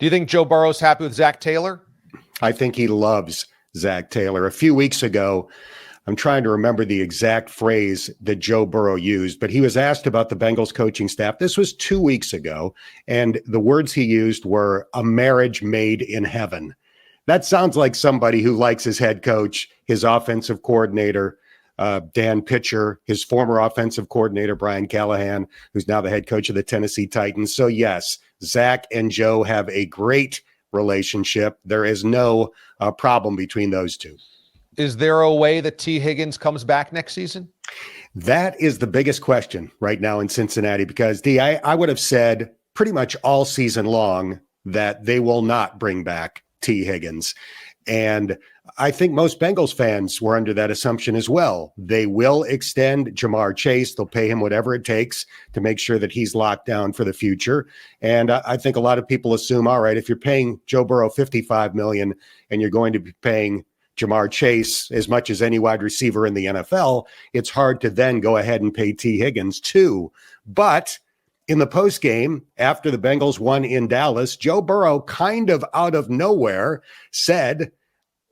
Do you think Joe Burrow's happy with Zach Taylor? I think he loves Zach Taylor. A few weeks ago, I'm trying to remember the exact phrase that Joe Burrow used, but he was asked about the Bengals coaching staff. This was 2 weeks ago, and the words he used were a marriage made in heaven. That sounds like somebody who likes his head coach, his offensive coordinator, Dan Pitcher, his former offensive coordinator, Brian Callahan, who's now the head coach of the Tennessee Titans. So yes, Zach and Joe have a great relationship. There is no problem between those two. Is there a way that Tee Higgins comes back next season? That is the biggest question right now in Cincinnati, because I would have said pretty much all season long that they will not bring back Tee Higgins. And I think most Bengals fans were under that assumption as well. They will extend Jamar Chase. They'll pay him whatever it takes to make sure that he's locked down for the future. And I think a lot of people assume, all right, if you're paying Joe Burrow $55 million and you're going to be paying Jamar Chase as much as any wide receiver in the NFL, it's hard to then go ahead and pay Tee Higgins too. But in the postgame, after the Bengals won in Dallas, Joe Burrow kind of out of nowhere said,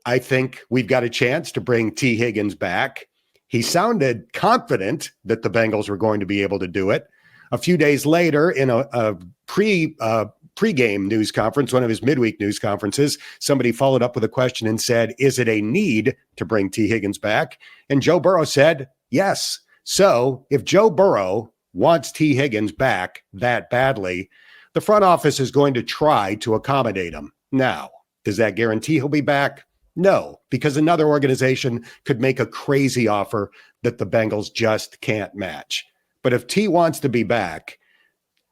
I think we've got a chance to bring Tee Higgins back. He sounded confident that the Bengals were going to be able to do it. A few days later, in a pre-game news conference, one of his midweek news conferences, somebody followed up with a question and said, is it a need to bring Tee Higgins back? And Joe Burrow said, yes. So if Joe Burrow wants Tee Higgins back that badly, the front office is going to try to accommodate him. Now, does that guarantee he'll be back? No, because another organization could make a crazy offer that the Bengals just can't match. But if T wants to be back,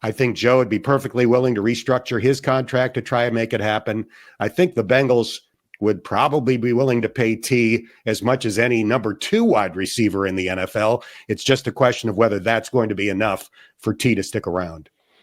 I think Joe would be perfectly willing to restructure his contract to try and make it happen. I think the Bengals would probably be willing to pay T as much as any number 2 wide receiver in the NFL. It's just a question of whether that's going to be enough for T to stick around.